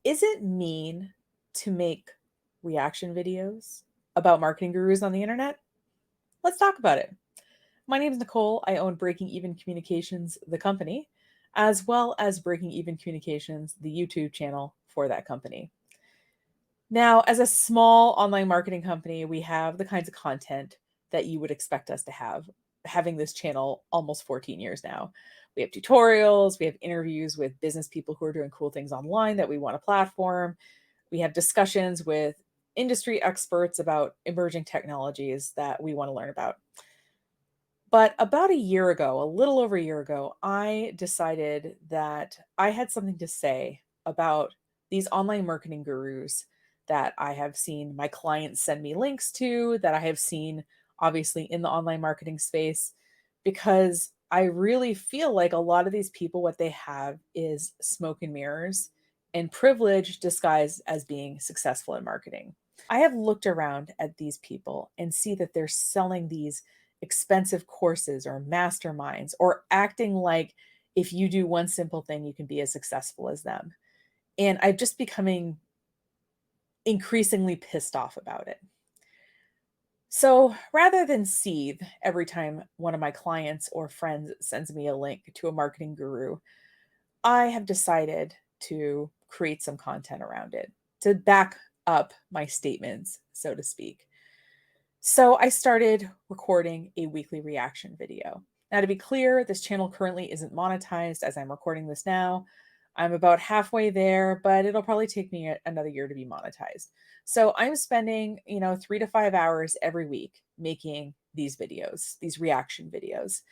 Is it mean to make reaction videos about marketing gurus on the internet? Let's talk about it. My name is Nicole. I own Breaking Even Communications, the company, as well as Breaking Even Communications, the YouTube channel for that company. Now, as a small online marketing company, we have the kinds of content that you would expect us to have, having this channel almost 14 years now. We have tutorials, we have interviews with business people who are doing cool things online that we want to platform. We have discussions with industry experts about emerging technologies that we want to learn about. But about a year ago, a little over a year ago, I decided that I had something to say about these online marketing gurus that I have seen my clients send me links to, that I have seen obviously in the online marketing space, because I really feel like a lot of these people, what they have is smoke and mirrors and privilege disguised as being successful in marketing. I have looked around at these people and see that they're selling these expensive courses or masterminds or acting like if you do one simple thing, you can be as successful as them. And I'm just becoming increasingly pissed off about it. So rather than seethe every time one of my clients or friends sends me a link to a marketing guru, I have decided to create some content around it to back up my statements, so to speak. So I started recording a weekly reaction video. Now, to be clear, this channel currently isn't monetized as I'm recording this now. I'm about halfway there, but it'll probably take me another year to be monetized. So I'm spending, 3 to 5 hours every week making these videos, these reaction videos.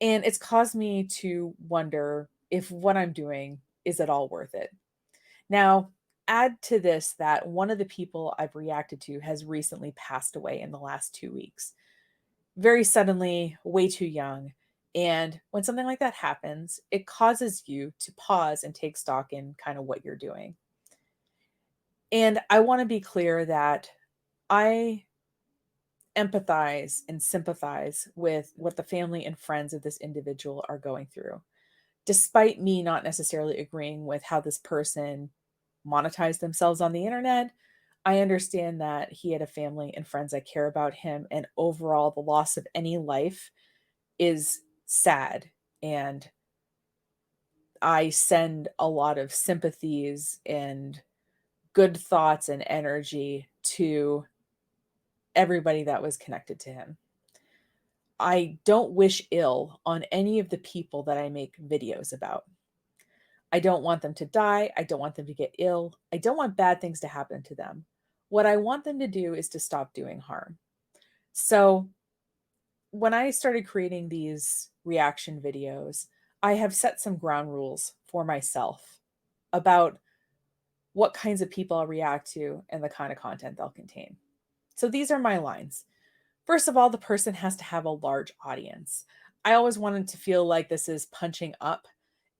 And it's caused me to wonder if what I'm doing is at all worth it. Now, add to this that one of the people I've reacted to has recently passed away in the last 2 weeks. Very suddenly, way too young. And when something like that happens, it causes you to pause and take stock in kind of what you're doing. And I want to be clear that I empathize and sympathize with what the family and friends of this individual are going through, despite me not necessarily agreeing with how this person monetized themselves on the internet. I understand that he had a family and friends that care about him, and overall, the loss of any life is sad. And I send a lot of sympathies and good thoughts and energy to everybody that was connected to him. I don't wish ill on any of the people that I make videos about. I don't want them to die. I don't want them to get ill. I don't want bad things to happen to them. What I want them to do is to stop doing harm. So when I started creating these reaction videos, I have set some ground rules for myself about what kinds of people I'll react to and the kind of content they'll contain. So these are my lines. First of all, the person has to have a large audience. I always wanted to feel like this is punching up.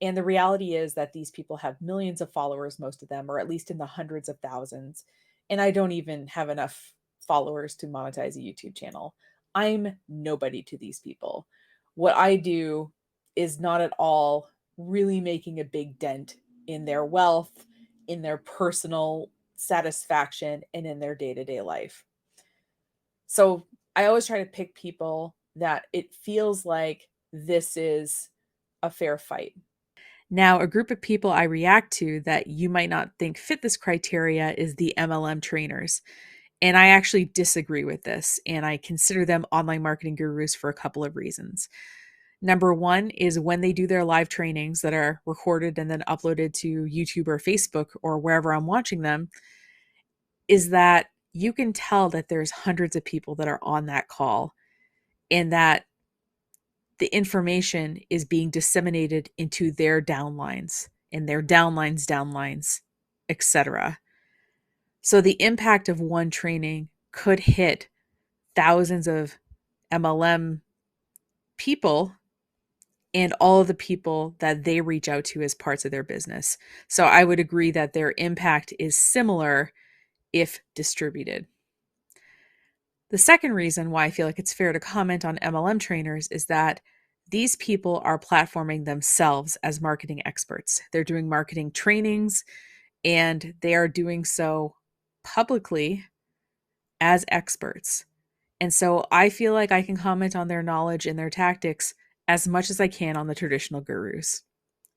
And the reality is that these people have millions of followers, most of them, or at least in the hundreds of thousands. And I don't even have enough followers to monetize a YouTube channel. I'm nobody to these people. What I do is not at all really making a big dent in their wealth, in their personal satisfaction, and in their day to day life. So I always try to pick people that it feels like this is a fair fight. Now, a group of people I react to that you might not think fit this criteria is the MLM trainers. And I actually disagree with this, and I consider them online marketing gurus for a couple of reasons. Number one is when they do their live trainings that are recorded and then uploaded to YouTube or Facebook or wherever I'm watching them, is that you can tell that there's hundreds of people that are on that call and that the information is being disseminated into their downlines and their downlines, etc. So the impact of one training could hit thousands of MLM people and all of the people that they reach out to as parts of their business. So I would agree that their impact is similar if distributed. The second reason why I feel like it's fair to comment on MLM trainers is that these people are platforming themselves as marketing experts. They're doing marketing trainings and they are doing so publicly as experts. And so I feel like I can comment on their knowledge and their tactics as much as I can on the traditional gurus.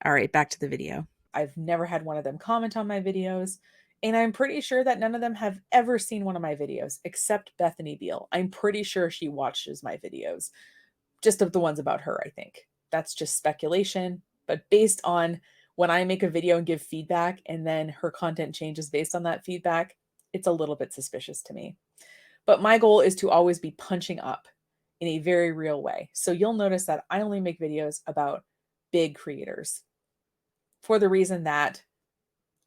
All right, back to the video. I've never had one of them comment on my videos, and I'm pretty sure that none of them have ever seen one of my videos except Bethany Beal. I'm pretty sure she watches my videos, just of the ones about her, I think. That's just speculation, but based on when I make a video and give feedback and then her content changes based on that feedback, it's a little bit suspicious to me. But my goal is to always be punching up in a very real way. So you'll notice that I only make videos about big creators for the reason that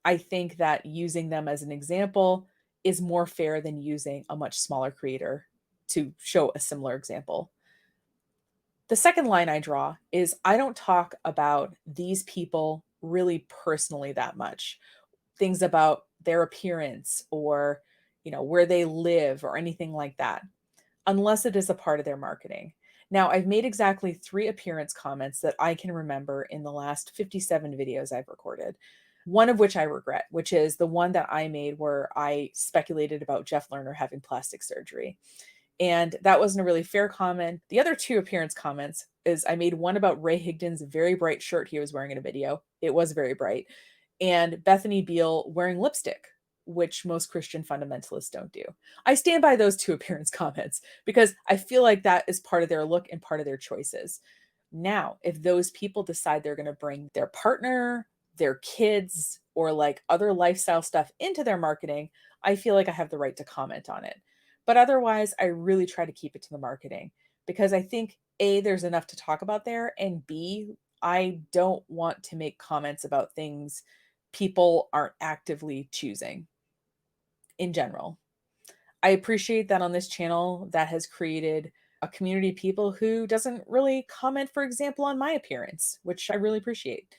I think that using them as an example is more fair than using a much smaller creator to show a similar example. The second line I draw is I don't talk about these people really personally that much. Things about their appearance or, where they live or anything like that, unless it is a part of their marketing. Now, I've made exactly 3 appearance comments that I can remember in the last 57 videos I've recorded. One of which I regret, which is the one that I made where I speculated about Jeff Lerner having plastic surgery. And that wasn't a really fair comment. The other 2 appearance comments is I made one about Ray Higdon's very bright shirt he was wearing in a video. It was very bright. And Bethany Beal wearing lipstick, which most Christian fundamentalists don't do. I stand by those 2 appearance comments because I feel like that is part of their look and part of their choices. Now, if those people decide they're going to bring their partner, their kids, or like other lifestyle stuff into their marketing, I feel like I have the right to comment on it. But otherwise, I really try to keep it to the marketing because I think A, there's enough to talk about there, and B, I don't want to make comments about things people aren't actively choosing in general. I appreciate that on this channel that has created a community of people who doesn't really comment, for example, on my appearance, which I really appreciate.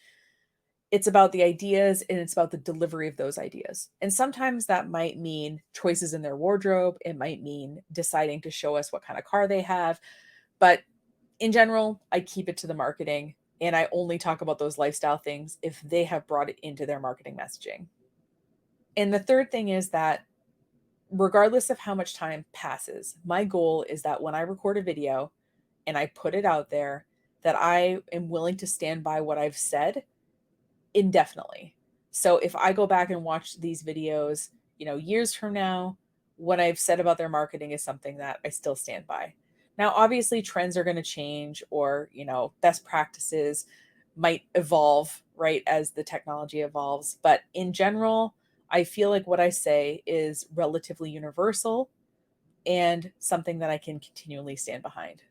It's about the ideas and it's about the delivery of those ideas. And sometimes that might mean choices in their wardrobe. It might mean deciding to show us what kind of car they have. But in general, I keep it to the marketing and I only talk about those lifestyle things if they have brought it into their marketing messaging. And the third thing is that regardless of how much time passes, my goal is that when I record a video and I put it out there, that I am willing to stand by what I've said indefinitely. So if I go back and watch these videos, years from now, what I've said about their marketing is something that I still stand by. Now, obviously, trends are going to change, or, best practices might evolve, right, as the technology evolves. But in general, I feel like what I say is relatively universal and something that I can continually stand behind.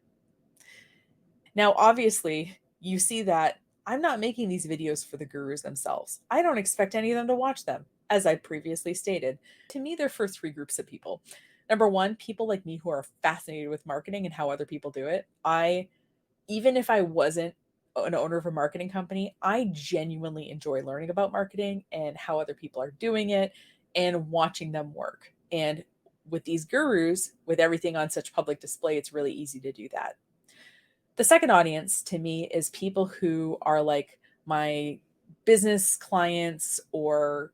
Now, obviously, you see that I'm not making these videos for the gurus themselves. I don't expect any of them to watch them, as I previously stated. To me, they're for 3 groups of people. Number 1, people like me who are fascinated with marketing and how other people do it. Even if I wasn't an owner of a marketing company, I genuinely enjoy learning about marketing and how other people are doing it and watching them work. And with these gurus, with everything on such public display, it's really easy to do that. The second audience to me is people who are like my business clients or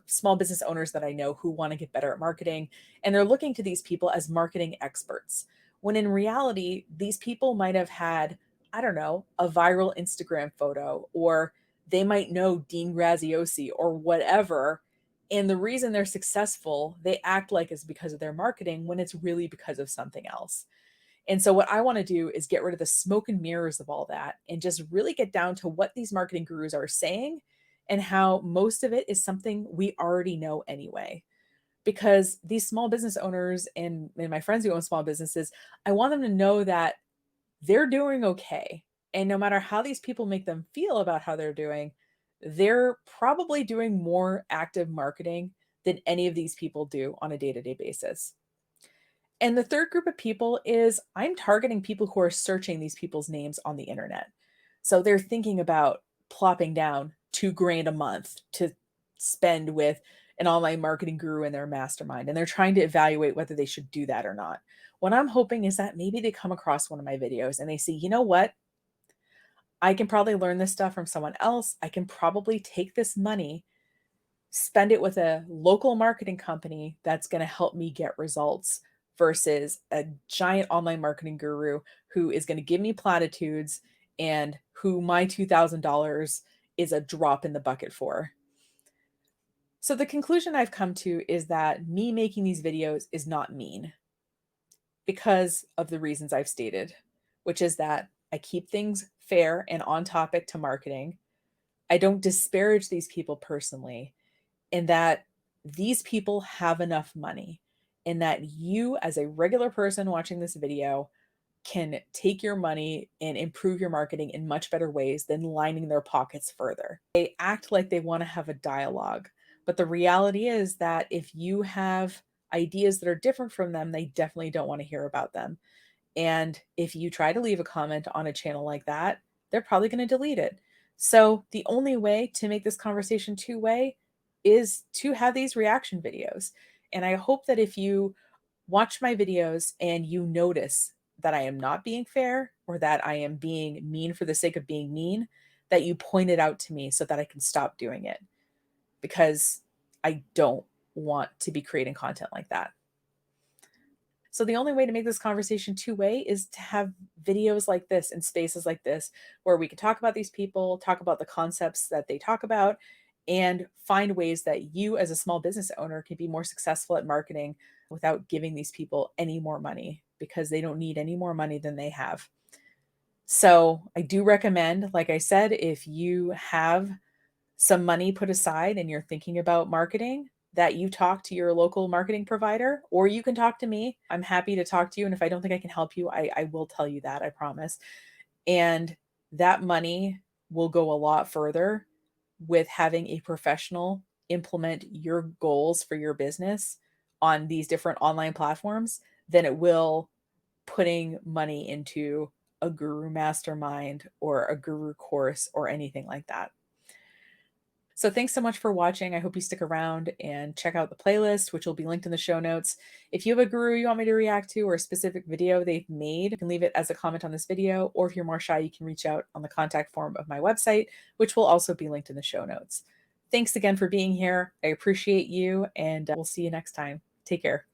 small business owners that I know who want to get better at marketing, and they're looking to these people as marketing experts. When in reality, these people might have had, I don't know, a viral Instagram photo, or they might know Dean Graziosi or whatever. And the reason they're successful, they act like is because of their marketing when it's really because of something else. And so what I want to do is get rid of the smoke and mirrors of all that and just really get down to what these marketing gurus are saying and how most of it is something we already know anyway. Because these small business owners and my friends who own small businesses, I want them to know that they're doing okay. And no matter how these people make them feel about how they're doing, they're probably doing more active marketing than any of these people do on a day-to-day basis. And the third group of people is I'm targeting people who are searching these people's names on the internet. So they're thinking about plopping down 2 grand a month to spend with an online marketing guru in their mastermind. And they're trying to evaluate whether they should do that or not. What I'm hoping is that maybe they come across one of my videos and they see, you know what? I can probably learn this stuff from someone else. I can probably take this money spend it with a local marketing company that's going to help me get results versus a giant online marketing guru who is going to give me platitudes and who my $2,000 is a drop in the bucket for. So the conclusion I've come to is that me making these videos is not mean because of the reasons I've stated, which is that I keep things fair and on topic to marketing. I don't disparage these people personally, and that these people have enough money, and that you, as a regular person watching this video, can take your money and improve your marketing in much better ways than lining their pockets further. They act like they want to have a dialogue, but the reality is that if you have ideas that are different from them, they definitely don't want to hear about them. And if you try to leave a comment on a channel like that, they're probably going to delete it. So the only way to make this conversation two-way is to have these reaction videos. And I hope that if you watch my videos and you notice that I am not being fair or that I am being mean for the sake of being mean, that you point it out to me so that I can stop doing it, because I don't want to be creating content like that. So the only way to make this conversation two-way is to have videos like this and spaces like this where we can talk about these people, talk about the concepts that they talk about, and find ways that you as a small business owner can be more successful at marketing without giving these people any more money, because they don't need any more money than they have. So I do recommend, like I said, if you have some money put aside and you're thinking about marketing, that you talk to your local marketing provider, or you can talk to me. I'm happy to talk to you. And if I don't think I can help you, I will tell you that, I promise. And that money will go a lot further with having a professional implement your goals for your business on these different online platforms than it will putting money into a guru mastermind or a guru course or anything like that. So thanks so much for watching. I hope you stick around and check out the playlist, which will be linked in the show notes. If you have a guru you want me to react to or a specific video they've made, you can leave it as a comment on this video, or if you're more shy, you can reach out on the contact form of my website, which will also be linked in the show notes. Thanks again for being here. I appreciate you, and we'll see you next time. Take care.